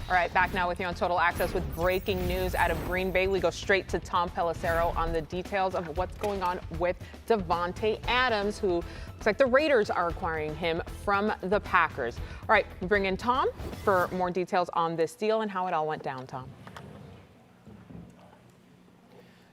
All right, back now with you on Total Access with breaking news out of Green Bay. We go straight to Tom Pelissero on the details of what's going on with Davante Adams, who looks like the Raiders are acquiring him from the Packers. All right, we bring in Tom for more details on this deal and how it all went down, Tom.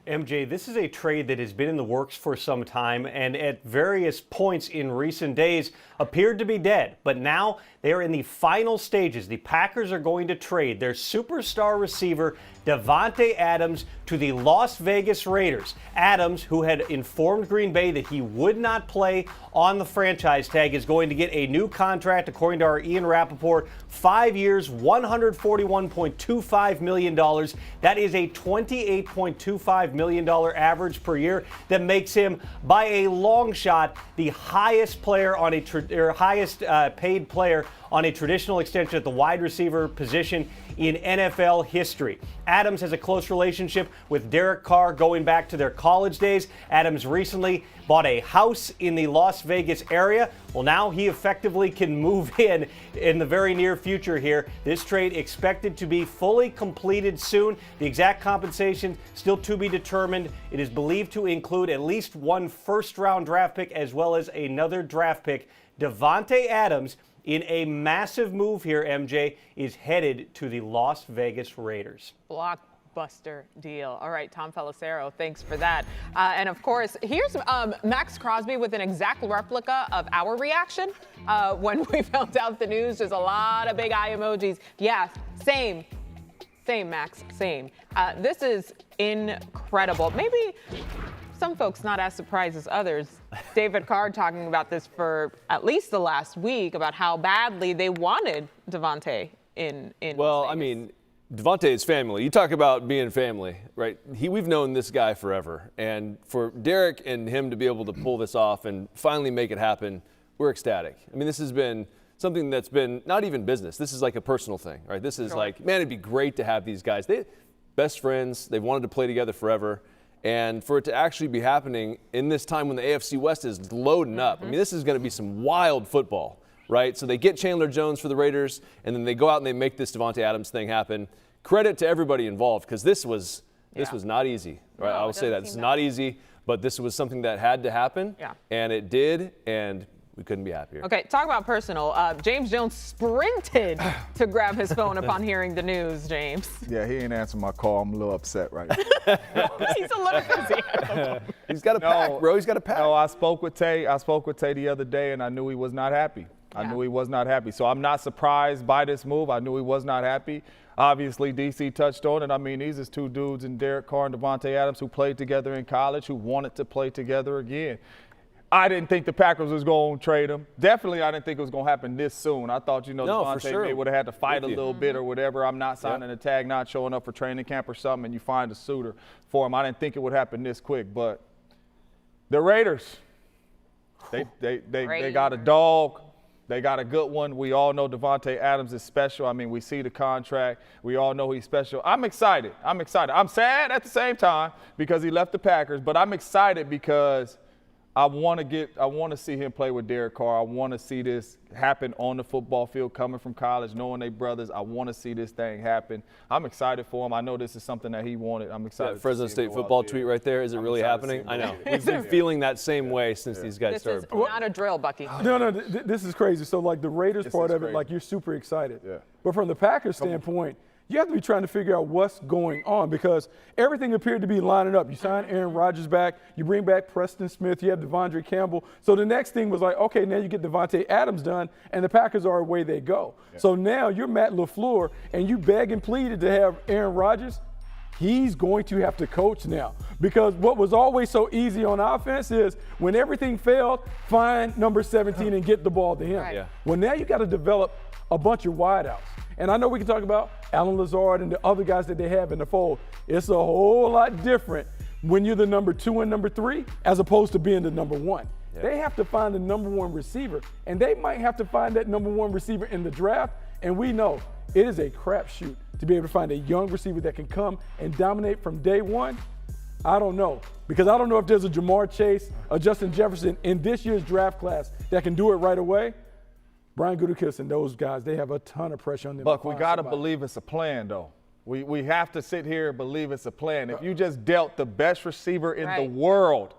MJ, this is a trade that has been in the works for some time and at various points in recent days appeared to be dead. But now they are in the final stages. The Packers are going to trade their superstar receiver, Davante Adams, to the Las Vegas Raiders. Adams, who had informed Green Bay that he would not play on the franchise tag, is going to get a new contract, according to our Ian Rappaport, 5 years, $141.25 million. That is a $28.25 million average per year. That makes him, by a long shot, the highest player on highest paid player on a traditional extension at the wide receiver position in NFL history. Adams has a close relationship with Derek Carr going back to their college days. Adams recently bought a house in the Las Vegas area. Well, now he effectively can move in the very near future here. This trade expected to be fully completed soon. The exact compensation still to be determined. It is believed to include at least one first-round draft pick as well as another draft pick. Davante Adams, in a massive move here, MJ, is headed to the Las Vegas Raiders. Blockbuster deal. All right, Tom Pelissero, thanks for that. And of course, here's Max Crosby with an exact replica of our reaction when we found out the news. There's a lot of big eye emojis. Yeah, same, Max, same. This is incredible. Maybe some folks not as surprised as others. David Carr talking about this for at least the last week about how badly they wanted Davante in Well, Vegas. I mean, Davante is family. You talk about being family, right? We've known this guy forever. And for Derek and him to be able to pull this off and finally make it happen, we're ecstatic. I mean, this has been something that's been not even business. This is like a personal thing, right? This is like, man, it'd be great to have these guys. They're best friends. They've wanted to play together forever. And for it to actually be happening in this time when the AFC West is loading up, I mean, this is going to be some wild football, right? So they get Chandler Jones for the Raiders, and then they go out and they make this Davante Adams thing happen. Credit to everybody involved, because this was not easy, right? No, I will say that. It's not easy, but this was something that had to happen, and it did, and we couldn't be happier. Okay, talk about personal. James Jones sprinted to grab his phone upon hearing the news, James. Yeah, he ain't answering my call. I'm a little upset right now. He's a little busy. He's got a pack, bro. He's got a pack. No, I spoke with Tay the other day, and I knew he was not happy. I knew he was not happy. So I'm not surprised by this move. I knew he was not happy. Obviously, DC touched on it. I mean, these is two dudes in Derek Carr and Davante Adams who played together in college, who wanted to play together again. I didn't think the Packers was going to trade him. Definitely, I didn't think it was going to happen this soon. I thought, Davante would have had to fight a little bit or whatever. I'm not signing a tag, not showing up for training camp or something, and you find a suitor for him. I didn't think it would happen this quick. But the Raiders, they got a dog. They got a good one. We all know Davante Adams is special. I mean, we see the contract. We all know he's special. I'm excited. I'm sad at the same time because he left the Packers, but I'm excited because I want to see him play with Derek Carr. I want to see this happen on the football field, coming from college, knowing they brothers. I want to see this thing happen. I'm excited for him. I know this is something that he wanted. I'm excited. That Fresno State football tweet right there. Is it really happening? I know. We've been feeling that same way since these guys started. This is not a drill, Bucky. No, this is crazy. So, like, the Raiders part of it, like, you're super excited. Yeah. But from the Packers standpoint, you have to be trying to figure out what's going on because everything appeared to be lining up. You sign Aaron Rodgers back. You bring back Preston Smith. You have Devondre Campbell. So the next thing was like, okay, now you get Davante Adams done, and the Packers are away they go. Yeah. So now you're Matt LaFleur, and you beg and pleaded to have Aaron Rodgers. He's going to have to coach now because what was always so easy on offense is when everything failed, find number 17 and get the ball to him. Right. Yeah. Well, now you got to develop a bunch of wideouts. And I know we can talk about Alan Lazard and the other guys that they have in the fold. It's a whole lot different when you're the number 2 and number 3 as opposed to being the number 1. Yeah. They have to find the number 1 receiver, and they might have to find that number 1 receiver in the draft. And we know it is a crapshoot to be able to find a young receiver that can come and dominate from day one. I don't know, because I don't know if there's a Jamar Chase or Justin Jefferson in this year's draft class that can do it right away. Brian Gutekunst and those guys, they have a ton of pressure on them. Buck, we got to believe it's a plan, though. We have to sit here and believe it's a plan. If you just dealt the best receiver in the world,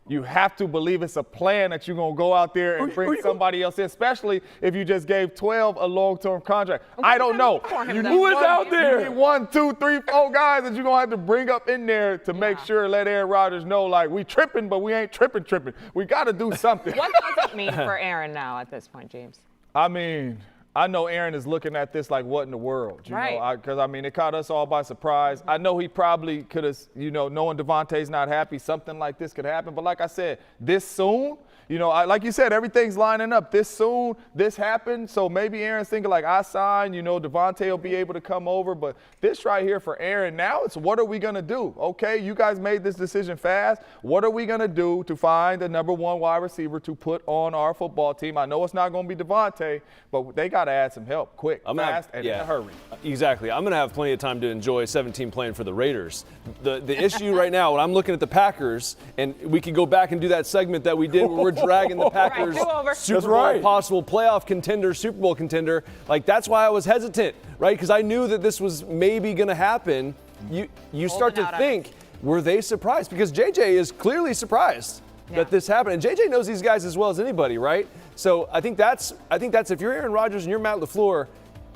you have to believe it's a plan that you're going to go out there and bring somebody else in, especially if you just gave 12 a long-term contract. I don't know. Who is out there? You need 1, 2, 3, 4 guys that you're going to have to bring up in there to make sure, let Aaron Rodgers know, like, we tripping, but we ain't tripping. We got to do something. What does it mean for Aaron now at this point, James? I mean, I know Aaron is looking at this like, what in the world? You know, because, I mean, it caught us all by surprise. I know he probably could have, knowing Davante's not happy, something like this could happen. But like I said, this soon, like you said, everything's lining up. This soon, this happened. So maybe Aaron's thinking like, I signed, Davante will be able to come over. But this right here for Aaron now, it's what are we going to do? Okay, you guys made this decision fast. What are we going to do to find the number 1 wide receiver to put on our football team? I know it's not going to be Davante, but they got to add some help quick, fast, and in a hurry. Exactly. I'm going to have plenty of time to enjoy 17 playing for the Raiders. The issue right now, when I'm looking at the Packers, and we could go back and do that segment that we did where we're dragging the Packers Super Bowl possible playoff contender, Super Bowl contender. Like, that's why I was hesitant, right? Because I knew that this was maybe going to happen. You start to think, were they surprised? Because JJ is clearly surprised that this happened. And JJ knows these guys as well as anybody, right? So I think that's if you're Aaron Rodgers and you're Matt LaFleur,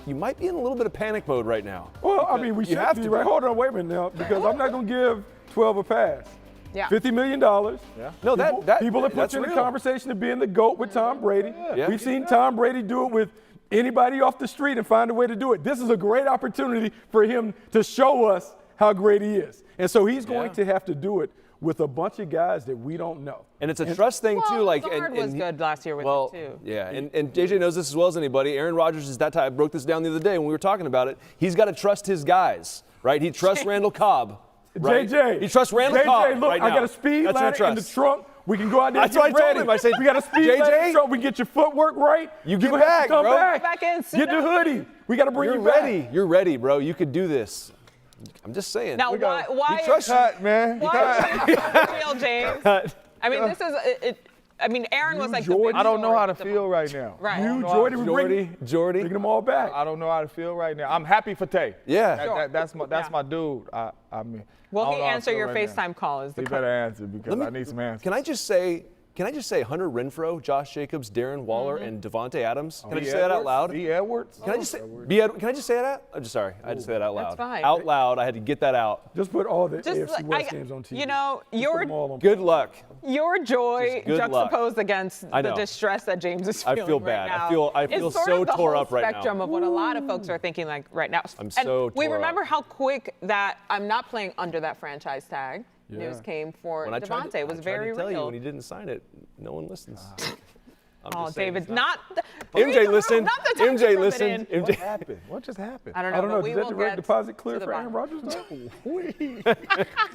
you might be in a little bit of panic mode right now. Well, I mean, we should have to. Right? Hold on, wait a minute now, because I'm not going to give 12 a pass. Yeah. $50 million. Yeah. No, people have put you in the conversation of being the GOAT with Tom Brady. Yeah. We've seen Tom Brady do it with anybody off the street and find a way to do it. This is a great opportunity for him to show us how great he is. And so he's going to have to do it with a bunch of guys that we don't know. And it's a trust thing, too. Like, Lazard was good last year with him, too. Yeah, and JJ knows this as well as anybody. Aaron Rodgers is that type. I broke this down the other day when we were talking about it. He's got to trust his guys, right? He trusts Randall Cobb. Right? JJ. He trusts Randall Cobb look, right now. I got a speed ladder in the trunk. We can go out there and That's what get I ready. told him. I said, we got a speed ladder in the trunk. We can get your footwork right. You get back, come bro. back in, get the hoodie. We got to bring you back. You're ready, bro. You could do this. I'm just saying. Now, why he trusts you. Man. Why is this real, James? I mean, this is it. I mean, Aaron was like the big I don't know how to story. feel right now. Right. Jordy. Bringing them all back. I don't know how to feel right now. I'm happy for Tay. Yeah. That's my dude. I mean. Will he answer your FaceTime call? Is the He better answer because I need some answers. Can I just say Hunter Renfrow, Josh Jacobs, Darren Waller, and Devontae Adams? Can I just say that out loud? B. Edwards? Can I just say it out? I'm just sorry. I had to say that out loud. That's fine. Out loud. I had to get that out. Just put all the AFC West games on TV. Good luck. Your joy juxtaposed against the distress that James is feeling. I feel bad. Right now. I feel so tore up right now. Spectrum of what a lot of folks are thinking like right now. I'm so we tore remember up. how quick that I'm not playing under that franchise tag. News came for Davante. It was very real. I tried to tell you when he didn't sign it, no one listens. Oh, David, not MJ listened. MJ listened. What happened? What just happened? I don't Did know. that direct deposit clear for Aaron Rodgers?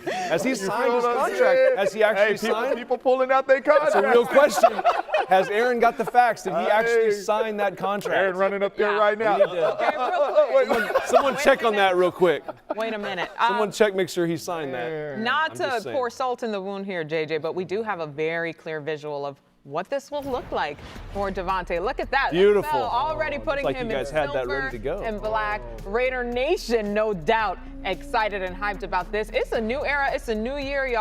Has he signed his contract? Has he actually signed? People pulling out their contracts. That's a real question. Has Aaron got the facts? Did he actually sign that contract? Aaron running up there right now. Okay, real quick. Someone check on that real quick. Wait a minute. Someone check, make sure he signed that. Not to pour salt in the wound here, JJ, but we do have a very clear visual of what this will look like for Davante. Look at that. Beautiful. NFL already putting like him you guys in had that silver ready to go. and black. Raider Nation, no doubt, excited and hyped about this. It's a new era. It's a new year, y'all.